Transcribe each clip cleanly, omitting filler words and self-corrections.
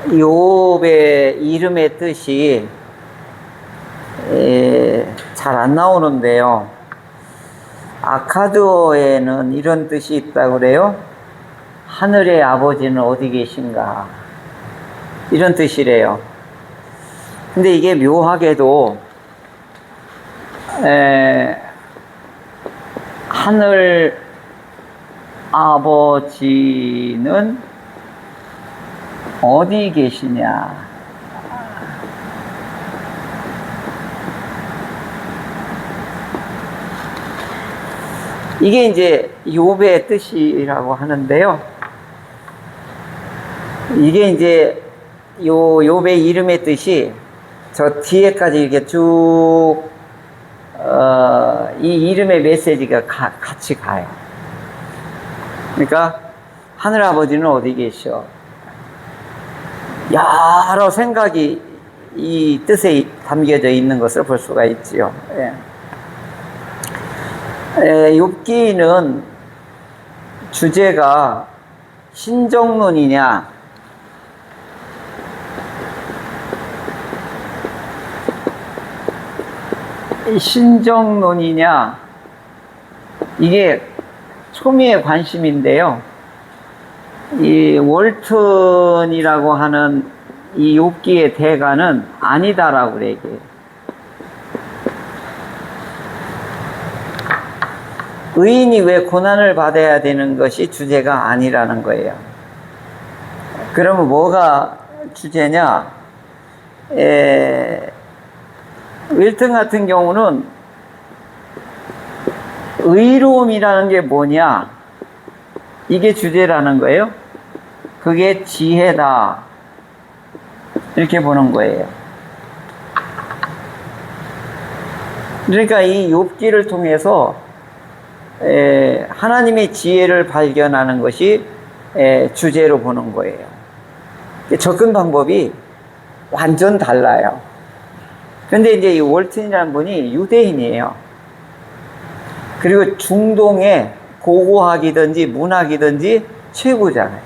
욥의 이름의 뜻이 잘 안 나오는데요. 아카드어에는 이런 뜻이 있다고 그래요. 하늘의 아버지는 어디 계신가, 이런 뜻이래요. 근데 이게 묘하게도 하늘 아버지는 어디 계시냐, 이게 이제 욥의 뜻이라고 하는데요. 이게 이제 욥의 이름의 뜻이 저 뒤에까지 이렇게 쭉 이 이름의 메시지가 같이 가요. 그러니까 하늘아버지는 어디 계셔, 여러 생각이 이 뜻에 담겨져 있는 것을 볼 수가 있지요. 욥기는 주제가 신정론이냐, 신정론이냐, 이게 초미의 관심인데요. 이 월튼이라고 하는 이 욥기의 대가는 아니다라고 그래, 이게. 의인이 왜 고난을 받아야 되는 것이 주제가 아니라는 거예요. 그러면 뭐가 주제냐? 윌튼 같은 경우는 의로움이라는 게 뭐냐, 이게 주제라는 거예요. 그게 지혜다, 이렇게 보는 거예요. 그러니까 이 욥기를 통해서 하나님의 지혜를 발견하는 것이 주제로 보는 거예요. 접근 방법이 완전 달라요. 그런데 이제 이 월튼이라는 분이 유대인이에요. 그리고 중동의 고고학이든지 문학이든지 최고잖아요.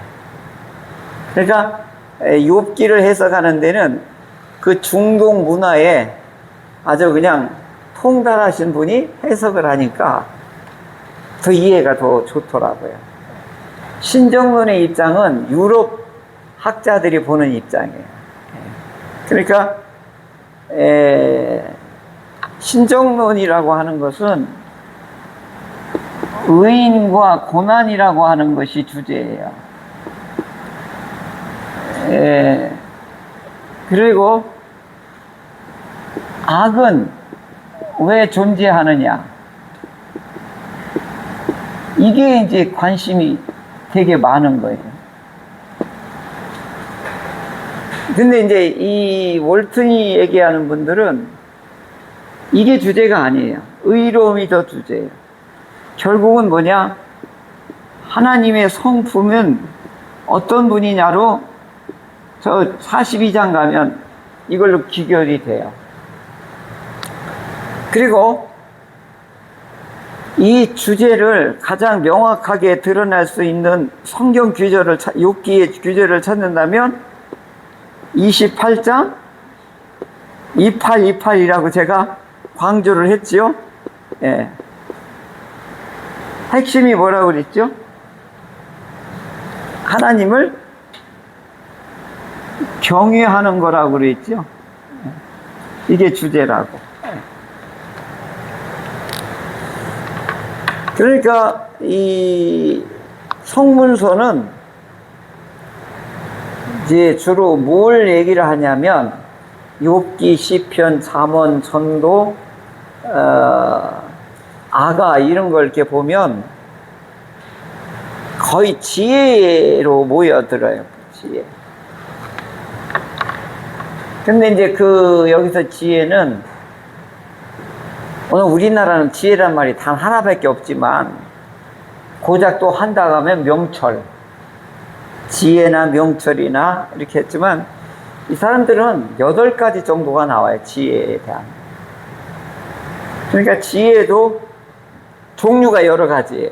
그러니까 욥기를 해석하는 데는 그 중동 문화에 아주 그냥 통달하신 분이 해석을 하니까 더 이해가 더 좋더라고요. 신정론의 입장은 유럽 학자들이 보는 입장이에요. 그러니까 신정론이라고 하는 것은 의인과 고난이라고 하는 것이 주제예요. 그리고 악은 왜 존재하느냐, 이게 이제 관심이 되게 많은 거예요. 근데 이제 이 월튼이 얘기하는 분들은 이게 주제가 아니에요. 의로움이 더 주제예요. 결국은 뭐냐? 하나님의 성품은 어떤 분이냐로 저 42장 가면 이걸로 귀결이 돼요. 그리고 이 주제를 가장 명확하게 드러날 수 있는 성경 규절을, 욥기의 규절을 찾는다면 28장 28이라고 제가 강조를 했지요. 핵심이 뭐라고 그랬죠? 하나님을 경외하는 거라고 그랬죠. 이게 주제라고. 그러니까 이 성문서는 이제 주로 뭘 얘기를 하냐면 욥기, 시편, 잠언, 전도, 아가, 이런 걸 이렇게 보면 거의 지혜로 모여들어요. 지혜. 근데 이제 여기서 지혜는, 오늘 우리나라는 지혜란 말이 단 하나밖에 없지만 고작 또 한다 하면 명철, 지혜나 명철이나 이렇게 했지만 이 사람들은 8가지 정도가 나와요. 지혜에 대한. 그러니까 지혜도 종류가 여러 가지예요.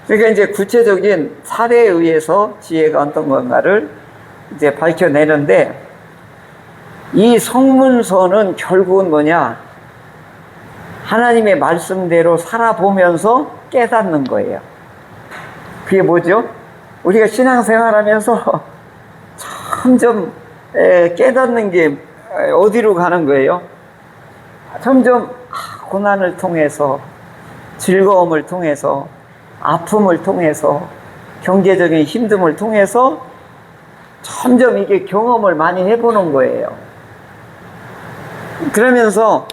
그러니까 이제 구체적인 사례에 의해서 지혜가 어떤 건가를 이제 밝혀내는데, 이 성문서는 결국은 뭐냐? 하나님의 말씀대로 살아보면서 깨닫는 거예요. 그게 뭐죠? 우리가 신앙생활하면서 점점 깨닫는 게 어디로 가는 거예요? 점점 고난을 통해서, 즐거움을 통해서, 아픔을 통해서, 경제적인 힘듦을 통해서 점점 이게 경험을 많이 해보는 거예요. 그러면서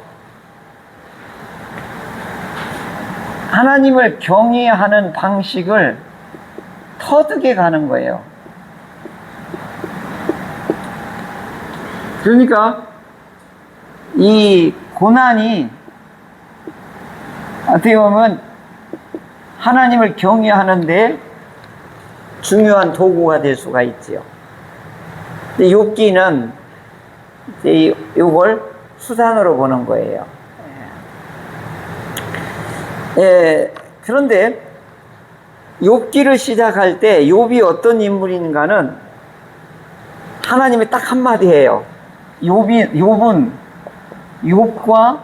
하나님을 경외하는 방식을 터득해 가는 거예요. 그러니까 이 고난이 어떻게 보면 하나님을 경외하는데 중요한 도구가 될 수가 있지요. 욥기는 이걸 수단으로 보는 거예요. 그런데 욥기를 시작할 때 욥이 어떤 인물인가는 하나님이 딱 한마디 해요. 욥은 욥과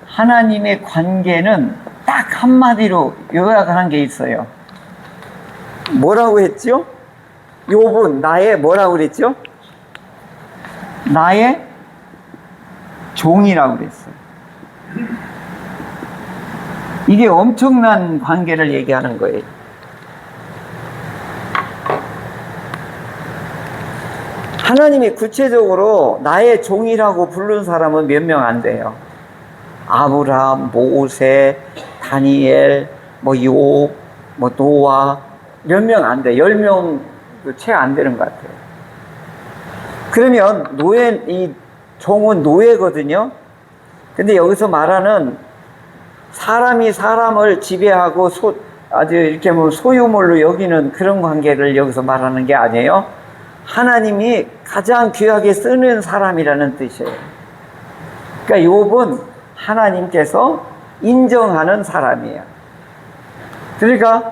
하나님의 관계는 딱 한마디로 요약을 한 게 있어요. 뭐라고 했죠? 욥은 나의 뭐라고 그랬죠? 나의 종이라고 그랬어요. 이게 엄청난 관계를 얘기하는 거예요. 하나님이 구체적으로 나의 종이라고 부른 사람은 몇 명 안 돼요. 아브라함, 모세, 다니엘, 욥, 노아 몇 명 안 돼. 10명도 채 안 되는 것 같아요. 그러면 이 종은 노예거든요. 근데 여기서 말하는 사람이 사람을 지배하고 아주 이렇게 뭐 소유물로 여기는 그런 관계를 여기서 말하는 게 아니에요. 하나님이 가장 귀하게 쓰는 사람이라는 뜻이에요. 그러니까 욥은 하나님께서 인정하는 사람이에요. 그러니까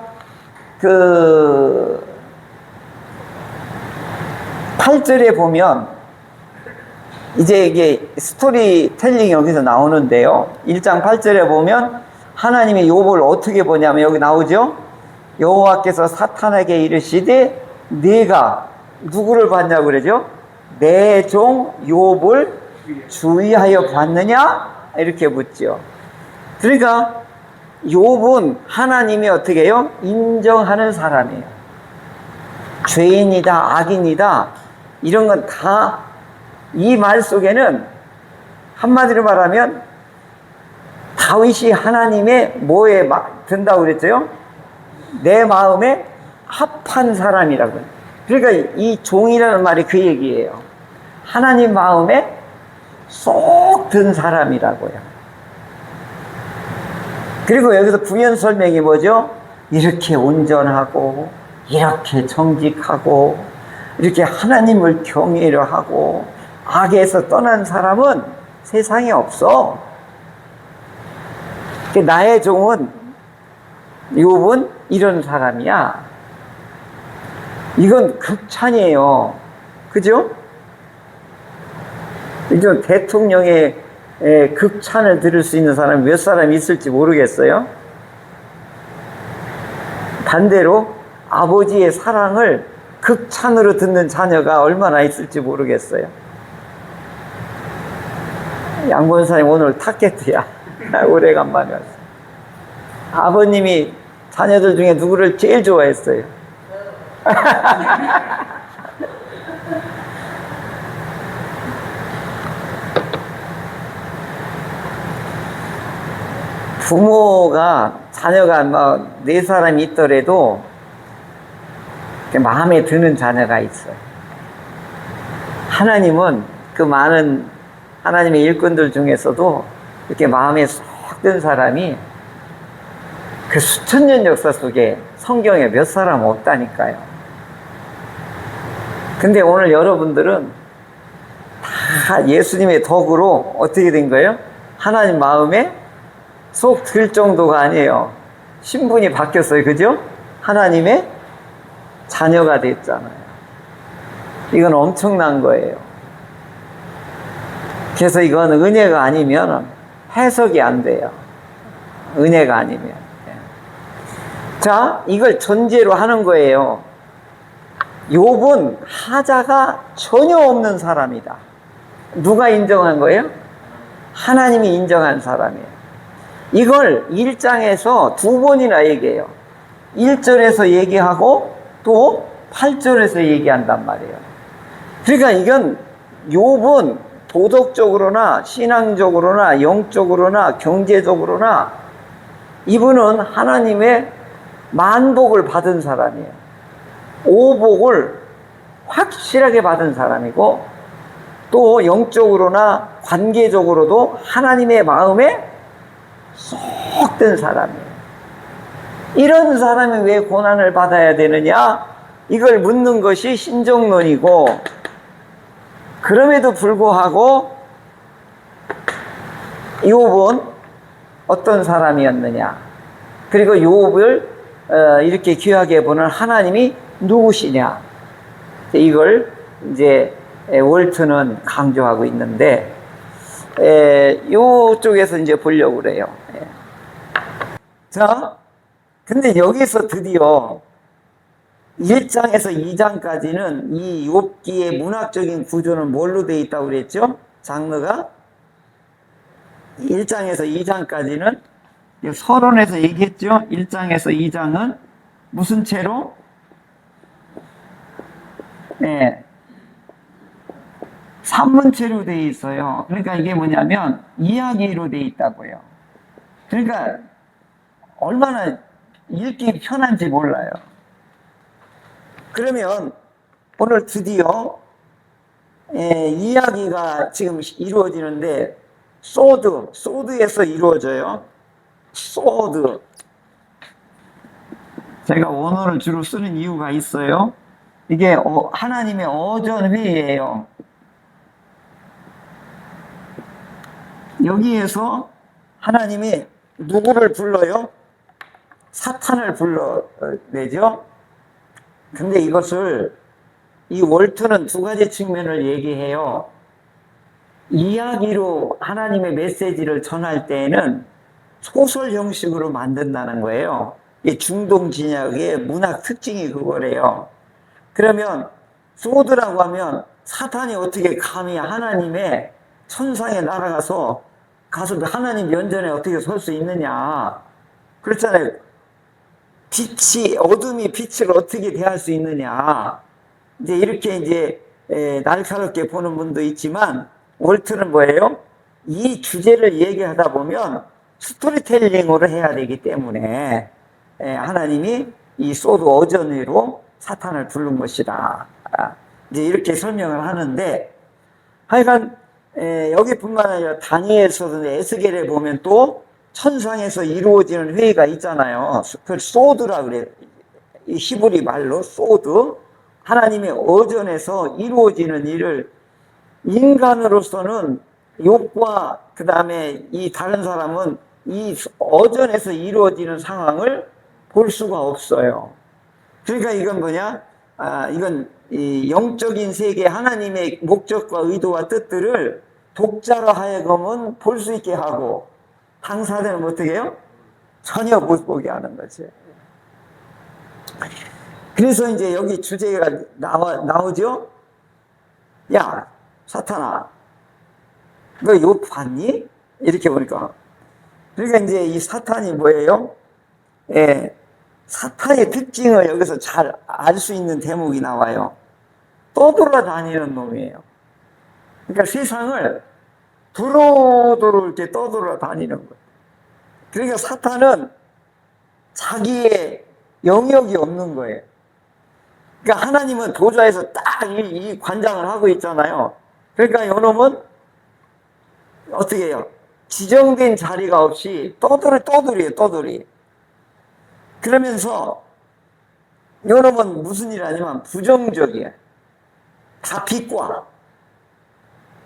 8절에 보면 이제 이게 스토리텔링이 여기서 나오는데요. 1장 8절에 보면 하나님이 욥을 어떻게 보냐면 여기 나오죠. 여호와께서 사탄에게 이르시되 네가 누구를 봤냐고 그러죠? 내 종 욥을 주의하여 봤느냐? 이렇게 묻죠. 그러니까 욥은 하나님이 어떻게 해요? 인정하는 사람이에요. 죄인이다, 악인이다 이런 건 다 이 말 속에는 한마디로 말하면 다윗이 하나님의 뭐에 든다고 그랬죠? 내 마음에 합한 사람이라고요. 그러니까 이 종이라는 말이 그 얘기예요. 하나님 마음에 쏙 든 사람이라고요. 그리고 여기서 부연 설명이 뭐죠? 이렇게 온전하고 이렇게 정직하고 이렇게 하나님을 경외를 하고 악에서 떠난 사람은 세상에 없어. 나의 종은 욥은 이런 사람이야. 이건 극찬이에요. 그죠? 이제 대통령의 극찬을 들을 수 있는 사람이 몇 사람이 있을지 모르겠어요. 반대로 아버지의 사랑을 극찬으로 듣는 자녀가 얼마나 있을지 모르겠어요. 양권사님 오늘 타켓이야. 오래간만에 왔어. 아버님이 자녀들 중에 누구를 제일 좋아했어요? 부모가 자녀가 뭐 4사람이 있더라도 마음에 드는 자녀가 있어요. 하나님은 그 많은 하나님의 일꾼들 중에서도 이렇게 마음에 쏙 든 사람이 그 수천 년 역사 속에 성경에 몇 사람 없다니까요. 근데 오늘 여러분들은 다 예수님의 덕으로 어떻게 된 거예요? 하나님 마음에 쏙 들 정도가 아니에요. 신분이 바뀌었어요. 그죠? 하나님의 자녀가 됐잖아요. 이건 엄청난 거예요. 그래서 이건 은혜가 아니면 해석이 안 돼요. 은혜가 아니면. 자, 이걸 전제로 하는 거예요. 욥은 하자가 전혀 없는 사람이다. 누가 인정한 거예요? 하나님이 인정한 사람이에요. 이걸 1장에서 두 번이나 얘기해요. 1절에서 얘기하고 또 8절에서 얘기한단 말이에요. 그러니까 이건 욥은 도덕적으로나 신앙적으로나 영적으로나 경제적으로나 이분은 하나님의 만복을 받은 사람이에요. 오복을 확실하게 받은 사람이고 또 영적으로나 관계적으로도 하나님의 마음에 쏙 든 사람이에요. 이런 사람이 왜 고난을 받아야 되느냐? 이걸 묻는 것이 신정론이고, 그럼에도 불구하고 욥은 어떤 사람이었느냐? 그리고 욥을 이렇게 귀하게 보는 하나님이 누구시냐? 이걸 이제 월트는 강조하고 있는데, 이쪽에서 이제 보려고 그래요. 자, 근데 여기서 드디어 1장에서 2장까지는 이 욥기의 문학적인 구조는 뭘로 되어 있다고 그랬죠? 장르가 1장에서 2장까지는 서론에서 얘기했죠? 1장에서 2장은 무슨 채로? 네, 산문체로 되어 있어요. 그러니까 이게 뭐냐면 이야기로 되어 있다고요. 그러니까 얼마나 읽기 편한지 몰라요. 그러면 오늘 드디어 이야기가 지금 이루어지는데 소드에서 이루어져요. 소드. 제가 원어를 주로 쓰는 이유가 있어요. 이게 하나님의 어전회의예요. 여기에서 하나님이 누구를 불러요? 사탄을 불러내죠. 근데 이것을 이 월트는 두 가지 측면을 얘기해요. 이야기로 하나님의 메시지를 전할 때에는 소설 형식으로 만든다는 거예요. 이 중동 진약의 문학 특징이 그거래요. 그러면 소드라고 하면 사탄이 어떻게 감히 하나님의 천상에 날아가서 하나님 면전에 어떻게 설 수 있느냐. 그렇잖아요. 어둠이 빛을 어떻게 대할 수 있느냐. 이제 이렇게 이제 날카롭게 보는 분도 있지만, 월트는 뭐예요? 이 주제를 얘기하다 보면 스토리텔링으로 해야 되기 때문에 하나님이 이 소드 어전회로 사탄을 부른 것이다. 이제 이렇게 설명을 하는데, 하여간 여기뿐만 아니라 다니엘서든 에스겔에 보면 또 천상에서 이루어지는 회의가 있잖아요. 그걸 소드라 그래요. 이 히브리 말로 소드. 하나님의 어전에서 이루어지는 일을 인간으로서는 욥과 그 다음에 이 다른 사람은 이 어전에서 이루어지는 상황을 볼 수가 없어요. 그러니까 이건 뭐냐? 이건 이 영적인 세계 하나님의 목적과 의도와 뜻들을 독자로 하여금은 볼 수 있게 하고, 당사자는 어떻게 해요? 전혀 못 보게 하는 거지. 그래서 이제 여기 주제가 나오죠? 야, 사탄아, 너 욥 봤니? 이렇게 보니까. 그러니까 이제 이 사탄이 뭐예요? 사탄의 특징을 여기서 잘 알 수 있는 대목이 나와요. 떠돌아다니는 놈이에요. 그러니까 세상을 도로도로 이렇게 떠돌아다니는 거예요. 그러니까 사탄은 자기의 영역이 없는 거예요. 그러니까 하나님은 보좌에서 딱 이 관장을 하고 있잖아요. 그러니까 요놈은 어떻게 해요? 지정된 자리가 없이 떠돌이. 그러면서 요놈은 무슨 일 하냐면 부정적이에요. 다 비꼬아.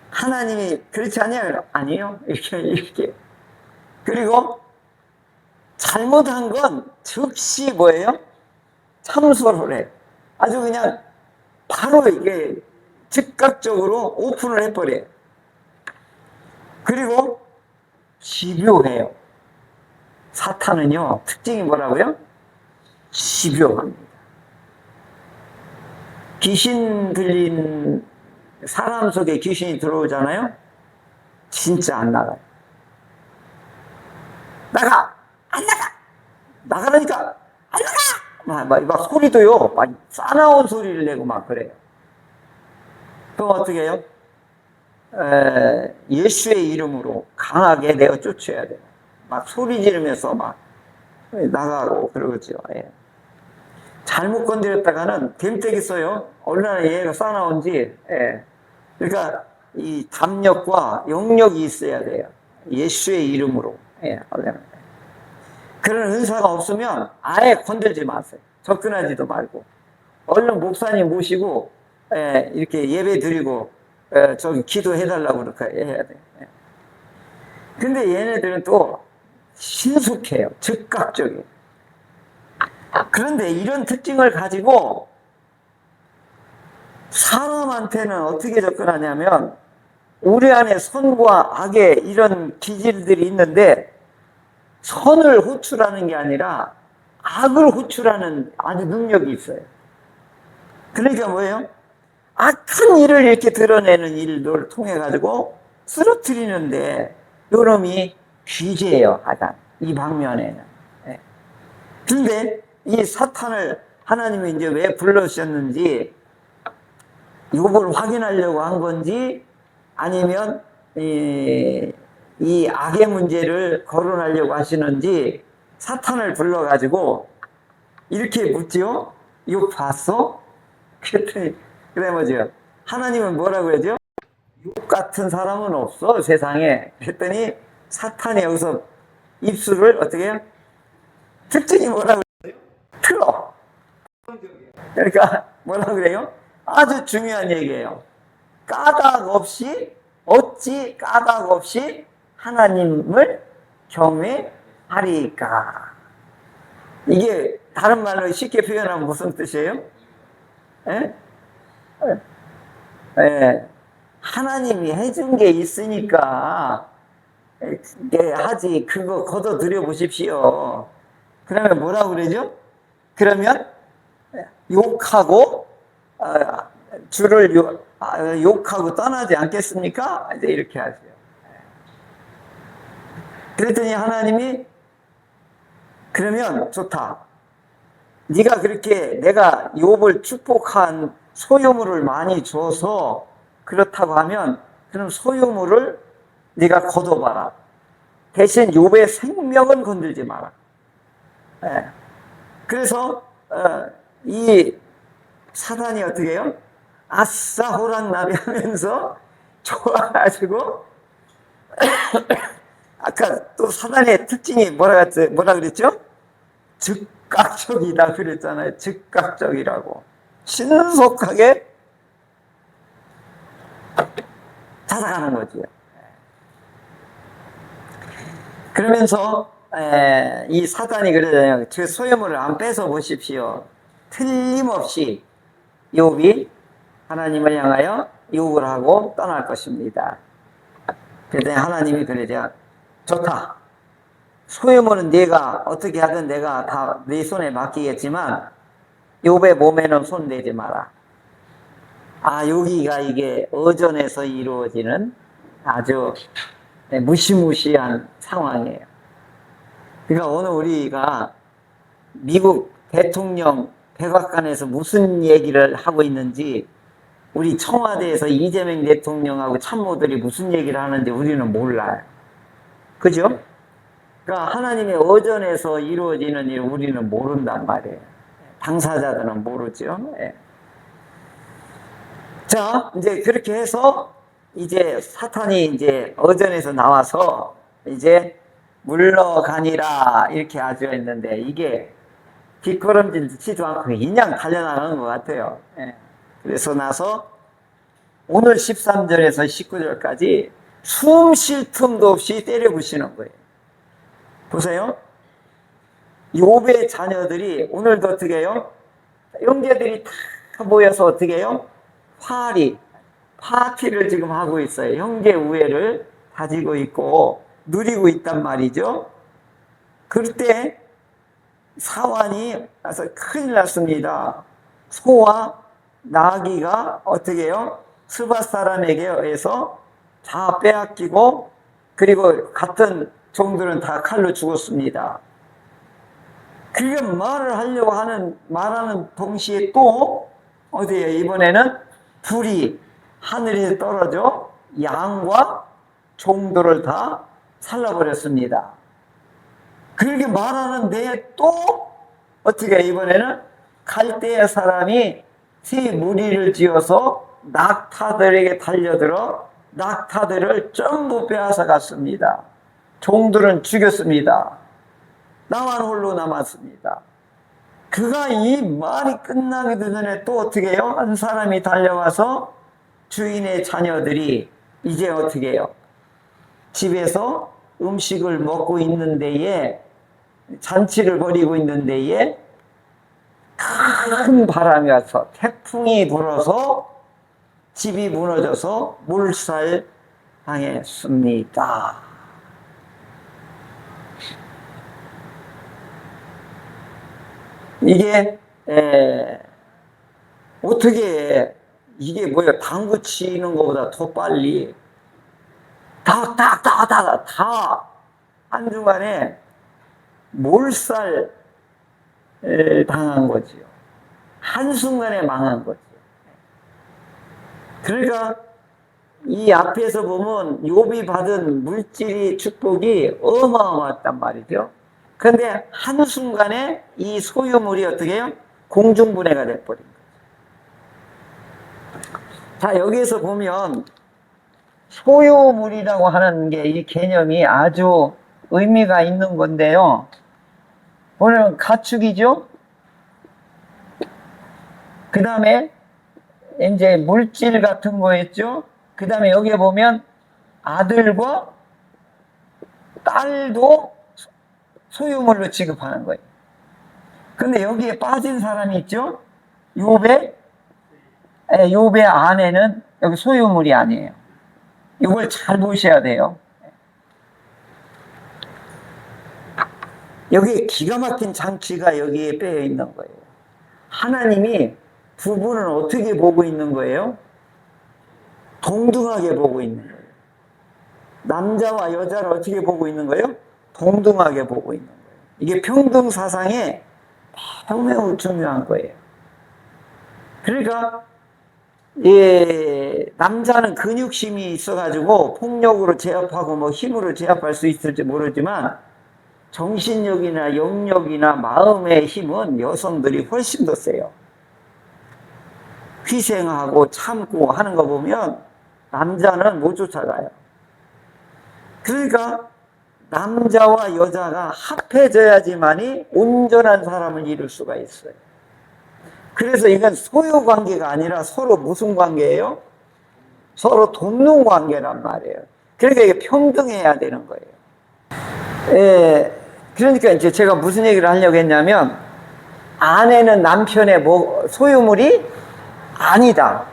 하나님이 그렇지 않냐면 아니에요. 이렇게. 그리고 잘못한 건 즉시 뭐예요? 참소를 해. 아주 그냥 바로 이게 즉각적으로 오픈을 해버려요. 그리고 집요해요. 사탄은요, 특징이 뭐라고요? 집요합니다. 귀신 들린 사람 속에 귀신이 들어오잖아요? 진짜 안 나가요. 나가! 안 나가! 나가라니까! 안 나가! 막 소리도요, 막 싸나운 소리를 내고 막 그래요. 그럼 어떻게 해요? 예수의 이름으로 강하게 내어 쫓아야 돼요. 막 소리 지르면서 막 나가고 그러죠. 예. 잘못 건드렸다가는 됨때기 써요. 얼마나 얘가 싸나운지. 예. 그러니까 이 담력과 영력이 있어야 돼요. 예수의 이름으로. 예. 그런 은사가 없으면 아예 건들지 마세요. 접근하지도 말고. 얼른 목사님 모시고 이렇게 예배 드리고 저기 기도해달라고 그렇게 해야 돼요. 근데 얘네들은 또 신속해요. 즉각적이에요. 그런데 이런 특징을 가지고 사람한테는 어떻게 접근하냐면 우리 안에 선과 악의 이런 기질들이 있는데 선을 호출하는 게 아니라 악을 호출하는 아주 능력이 있어요. 그러니까 뭐예요? 악한 일을 이렇게 드러내는 일을 통해 가지고 쓰러뜨리는데 요놈이 귀재예요. 하단 이 방면에는. 근데 이 사탄을 하나님이 이제 왜 불러주셨는지 이걸 확인하려고 한 건지 아니면 이 악의 문제를 거론하려고 하시는지 사탄을 불러가지고 이렇게 묻지요. 이거 봤어? 그랬더니 그래 뭐죠? 하나님은 뭐라고 그러죠? 욕 같은 사람은 없어 세상에. 그랬더니 사탄이 여기서 입술을 어떻게 해요? 특징이 뭐라고 그래요? 틀어. 그러니까 뭐라고 그래요? 아주 중요한 얘기예요. 까닭 없이 어찌 까닭 없이 하나님을 경외하리까. 이게 다른 말로 쉽게 표현하면 무슨 뜻이에요? 예? 예. 하나님이 해준 게 있으니까 하지 그거 걷어들여 보십시오. 그러면 뭐라고 그러죠? 그러면 욕하고 주를 욕하고 떠나지 않겠습니까? 이제 이렇게 하세요. 그랬더니 하나님이 그러면 좋다. 네가 그렇게 내가 욥을 축복한 소유물을 많이 줘서 그렇다고 하면 그럼 소유물을 네가 거둬봐라. 대신 욥의 생명은 건들지 마라. 그래서 이 사단이 어떻게 해요? 아싸 호랑나비 하면서 좋아가지고 아까 또 사단의 특징이 뭐라 그랬죠? 즉각적이다 그랬잖아요. 즉각적이라고. 신속하게 찾아가는 거죠. 그러면서 이 사단이 그러잖아요. 그 소유물을 안 뺏어 보십시오. 틀림없이 욥이 하나님을 향하여 욕을 하고 떠날 것입니다. 그랬더니 하나님이 그러죠. 좋다. 소유물은 네가 어떻게 하든 내가 다 네 손에 맡기겠지만 욥의 몸에는 손대지 마라. 여기가 이게 어전에서 이루어지는 아주 무시무시한 상황이에요. 그러니까 오늘 우리가 미국 대통령 백악관에서 무슨 얘기를 하고 있는지 우리 청와대에서 이재명 대통령하고 참모들이 무슨 얘기를 하는지 우리는 몰라요. 그죠? 그러니까 하나님의 어전에서 이루어지는 일 우리는 모른단 말이에요. 당사자들은 모르죠. 예. 자, 이제 그렇게 해서 이제 사탄이 이제 어전에서 나와서 이제 물러가니라 이렇게 하죠 했는데 이게 뒷걸음질치도 않고 그냥 달려나가는 것 같아요. 예. 그래서 나서 오늘 13절에서 19절까지 숨 쉴 틈도 없이 때려 부시는 거예요. 보세요. 욥의 자녀들이 오늘도 어떻게 해요? 형제들이 다 모여서 어떻게 해요? 활이 파티를 지금 하고 있어요. 형제 우애를 다지고 있고 누리고 있단 말이죠. 그럴 때 사환이 와서 큰일 났습니다. 소와 나귀가 어떻게 해요? 스밧 사람에게 의해서 다 빼앗기고, 그리고 같은 종들은 다 칼로 죽었습니다. 그게 말하는 동시에 또 어디에 이번에는 불이 하늘에서 떨어져 양과 종들을 다 살라버렸습니다. 그렇게 말하는데 또 어떻게 이번에는 갈대아 사람이 새 무리를 지어서 낙타들에게 달려들어 낙타들을 전부 빼앗아 갔습니다. 종들은 죽였습니다. 나만 홀로 남았습니다. 그가 이 말이 끝나기 전에 또 어떻게 해요? 한 사람이 달려와서 주인의 자녀들이 이제 어떻게 해요? 집에서 음식을 먹고 있는 데에, 잔치를 벌이고 있는 데에 큰 바람이 와서 태풍이 불어서 집이 무너져서 몰살당했습니다. 이게 어떻게 이게 뭐야? 당구 치는 것보다 더 빨리 다 한순간에 몰살 당한 거지요. 한순간에 망한 거지요. 그러니까 이 앞에서 보면 욥이 받은 물질이 축복이 어마어마했단 말이죠. 그런데 한순간에 이 소유물이 어떻게 해요? 공중분해가 돼버린 거죠. 자, 여기에서 보면 소유물이라고 하는 게 이 개념이 아주 의미가 있는 건데요. 오늘은 가축이죠. 그 다음에 이제 물질 같은 거였죠. 그 다음에 여기에 보면 아들과 딸도 소유물로 취급하는 거예요. 근데 여기에 빠진 사람이 있죠. 욥의 아내는 여기 소유물이 아니에요. 이걸 잘 보셔야 돼요. 여기 기가 막힌 장치가 여기에 빼여 있는 거예요. 하나님이 부부는 어떻게 보고 있는 거예요? 동등하게 보고 있는 거예요. 남자와 여자를 어떻게 보고 있는 거예요? 동등하게 보고 있는 거예요. 이게 평등 사상에 매우 중요한 거예요. 그러니까 남자는 근육심이 있어가지고 폭력으로 제압하고 뭐 힘으로 제압할 수 있을지 모르지만 정신력이나 영력이나 마음의 힘은 여성들이 훨씬 더 세요. 희생하고 참고 하는 거 보면 남자는 못 쫓아가요. 그러니까 남자와 여자가 합해져야지만이 온전한 사람을 이룰 수가 있어요. 그래서 이건 소유 관계가 아니라 서로 무슨 관계예요? 서로 돕는 관계란 말이에요. 그러니까 이게 평등해야 되는 거예요. 그러니까 이제 제가 무슨 얘기를 하려고 했냐면, 아내는 남편의 소유물이 아니다.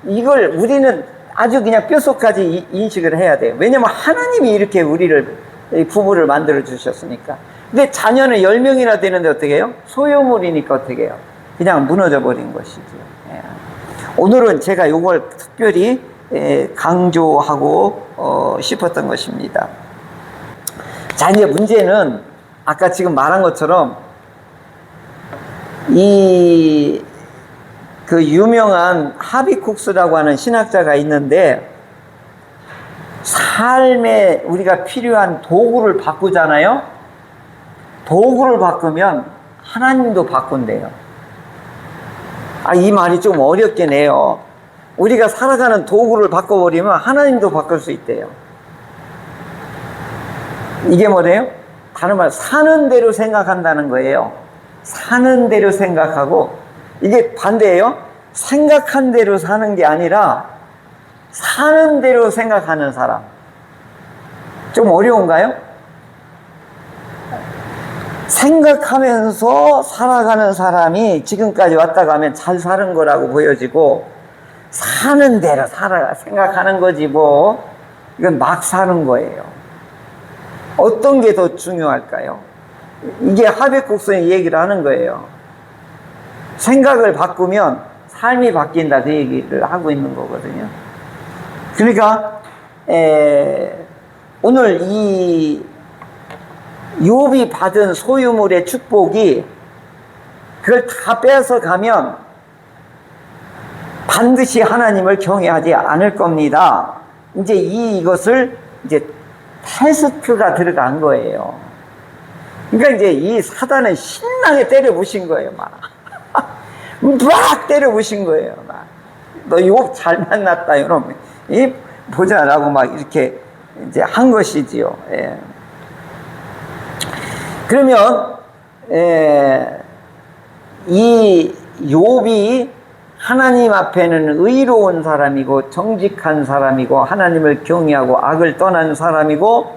이걸 우리는 아주 그냥 뼛속까지 인식을 해야 돼요. 왜냐면 하나님이 이렇게 부부를 만들어 주셨으니까. 근데 자녀는 10명이나 되는데 어떻게 해요? 소유물이니까 어떻게 해요? 그냥 무너져 버린 것이죠. 오늘은 제가 이걸 특별히 강조하고 싶었던 것입니다. 자, 이제 문제는 아까 지금 말한 것처럼 그 유명한 하비쿡스라고 하는 신학자가 있는데, 삶에 우리가 필요한 도구를 바꾸잖아요. 도구를 바꾸면 하나님도 바꾼대요. 이 말이 좀 어렵긴 해요. 우리가 살아가는 도구를 바꿔버리면 하나님도 바꿀 수 있대요. 이게 뭐래요? 다른 말, 사는 대로 생각한다는 거예요. 사는 대로 생각하고, 이게 반대예요. 생각한 대로 사는 게 아니라 사는 대로 생각하는 사람. 좀 어려운가요? 생각하면서 살아가는 사람이 지금까지 왔다 가면 잘 사는 거라고 보여지고, 사는 대로 살아 생각하는 거지 뭐. 이건 막 사는 거예요. 어떤 게 더 중요할까요? 이게 하백국성이 얘기를 하는 거예요. 생각을 바꾸면 삶이 바뀐다, 그 얘기를 하고 있는 거거든요. 그러니까 오늘 이 욥이 받은 소유물의 축복이 그걸 다 빼앗아 가면 반드시 하나님을 경외하지 않을 겁니다. 이제 이것을 이제 테스트가 들어간 거예요. 그러니까 이제 이 사단은 신나게 때려부신 거예요, 막. 막 때려부신 거예요, 막. 너 욥 잘 만났다, 이러면. 이 보자라고 막 이렇게 이제 한 것이지요. 예. 그러면, 이 욥이 하나님 앞에는 의로운 사람이고 정직한 사람이고 하나님을 경외하고 악을 떠난 사람이고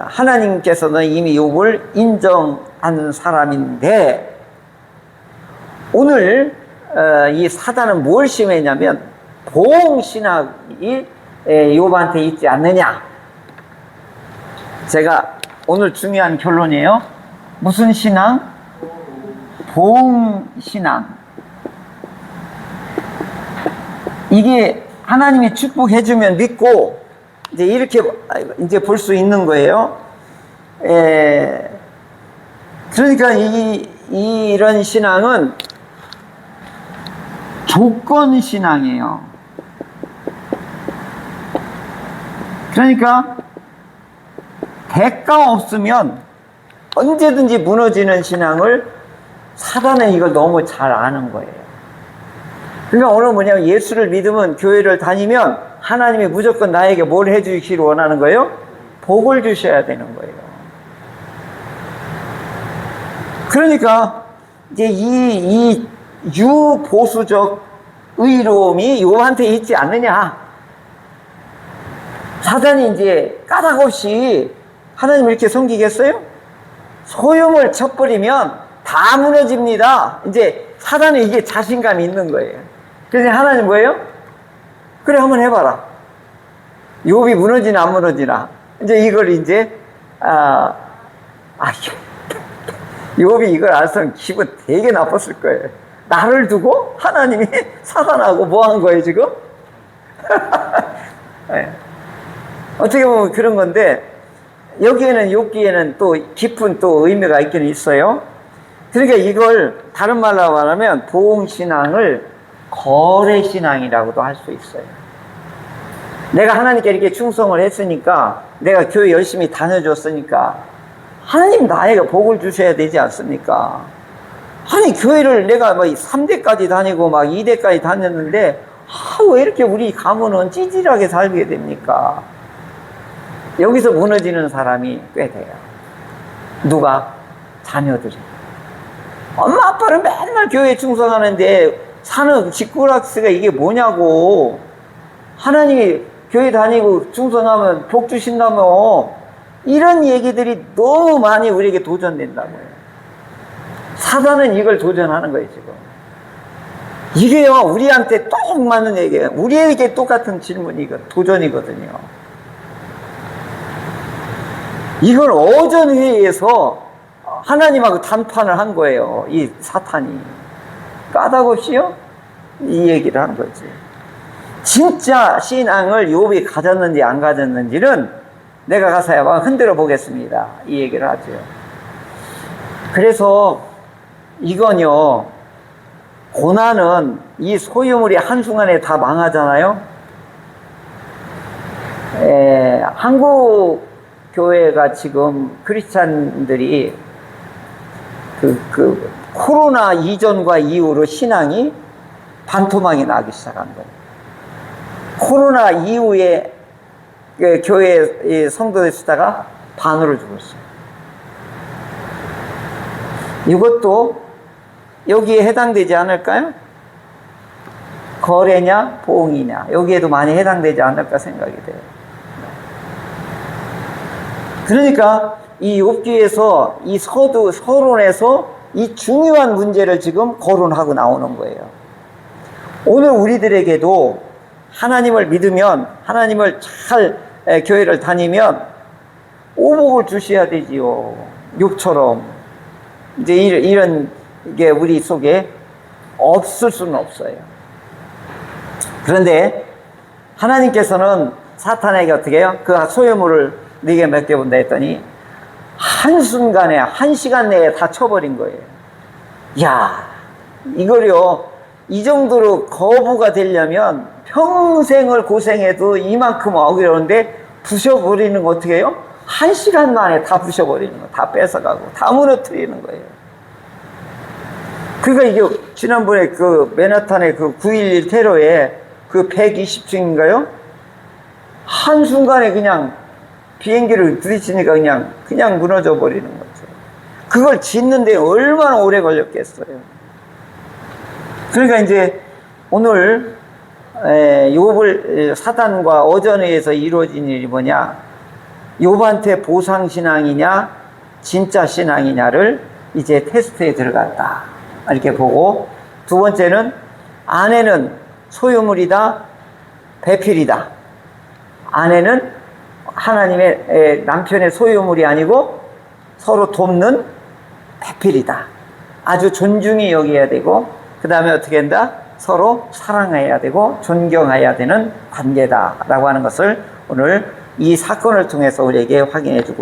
하나님께서는 이미 욥을 인정한 사람인데 오늘 이 사단은 뭘 심했냐면 보응신학이 욥한테 있지 않느냐. 제가 오늘 중요한 결론이에요. 무슨 신앙? 보응신앙. 이게 하나님이 축복해주면 믿고 이제 이렇게 이제 볼 수 있는 거예요. 그러니까 이런 신앙은 조건 신앙이에요. 그러니까 대가 없으면 언제든지 무너지는 신앙을 사단은 이걸 너무 잘 아는 거예요. 그러니까 오늘 뭐냐면 예수를 믿으면 교회를 다니면 하나님이 무조건 나에게 뭘 해주시기를 원하는 거예요? 복을 주셔야 되는 거예요. 그러니까 이제 이 유보수적 의로움이 욥한테 있지 않느냐. 사단이 이제 까닭없이 하나님을 이렇게 섬기겠어요? 소용을 쳐버리면 다 무너집니다. 이제 사단은 이게 자신감이 있는 거예요. 그래서 하나님 뭐예요? 그래, 한번 해봐라. 욥이 무너지나 안 무너지나. 이제 이걸 이제 욥이 이걸 알았으면 기분 되게 나빴을 거예요. 나를 두고 하나님이 사단하고 뭐 한 거예요 지금? 네. 어떻게 보면 그런 건데 여기에는 욥기에는 또 깊은 또 의미가 있기는 있어요. 그러니까 이걸 다른 말로 말하면 보응신앙을 거래신앙이라고도 할 수 있어요. 내가 하나님께 이렇게 충성을 했으니까 내가 교회 열심히 다녀줬으니까 하나님 나에게 복을 주셔야 되지 않습니까? 아니 교회를 내가 뭐 3대까지 다니고 막 2대까지 다녔는데 왜 이렇게 우리 가문은 찌질하게 살게 됩니까? 여기서 무너지는 사람이 꽤 돼요. 누가? 자녀들이. 엄마 아빠는 맨날 교회에 충성하는데 사는 직구락스가 이게 뭐냐고. 하나님이 교회 다니고 충성하면 복 주신다며. 이런 얘기들이 너무 많이 우리에게 도전된다고요. 사단은 이걸 도전하는 거예요 지금. 이게요 우리한테 똑 맞는 얘기예요. 우리에게 똑같은 질문이 도전이거든요. 이걸 어전회의에서 하나님하고 단판을 한 거예요. 이 사탄이. 까닭없이요? 이 얘기를 한 거지. 진짜 신앙을 욥이 가졌는지 안 가졌는지는 내가 가서 한번 흔들어 보겠습니다. 이 얘기를 하죠. 그래서 이건요, 고난은 이 소유물이 한순간에 다 망하잖아요. 한국 교회가 지금 크리스찬들이 코로나 이전과 이후로 신앙이 반토막이 나기 시작한 거예요. 코로나 이후에 교회 성도들 수다가 반으로 죽었어요. 이것도 여기에 해당되지 않을까요? 거래냐 보응이냐 여기에도 많이 해당되지 않을까 생각이 돼요. 그러니까 이 욥기에서 이 서론에서 이 중요한 문제를 지금 거론하고 나오는 거예요. 오늘 우리들에게도 하나님을 믿으면, 하나님을 잘 교회를 다니면 오복을 주셔야 되지요. 욥처럼. 이제 이런 게 우리 속에 없을 수는 없어요. 그런데 하나님께서는 사탄에게 어떻게 해요? 그 소유물을 네게 맡겨본다 했더니 한순간에, 1시간 내에 다 쳐버린 거예요. 야, 이걸요, 이 정도로 거부가 되려면 평생을 고생해도 이만큼 어려운데 부셔버리는 거 어떻게 해요? 1시간 만에 다 부셔버리는 거, 다 뺏어가고, 다 무너뜨리는 거예요. 그러니까 이게 지난번에 그 맨하탄의 그 9.11 테러에 그 120층인가요? 한순간에 그냥 비행기를 부딪히니까 그냥 무너져 버리는 거죠. 그걸 짓는데 얼마나 오래 걸렸겠어요. 그러니까 이제 오늘 욥을 사단과 어전에 의해서 이루어진 일이 뭐냐? 욥한테 보상 신앙이냐, 진짜 신앙이냐를 이제 테스트에 들어갔다. 이렇게 보고, 두 번째는 아내는 소유물이다, 배필이다. 아내는 하나님의 남편의 소유물이 아니고 서로 돕는 배필이다. 아주 존중히 여겨야 되고, 그 다음에 어떻게 한다? 서로 사랑해야 되고 존경해야 되는 관계다라고 하는 것을 오늘 이 사건을 통해서 우리에게 확인해 주고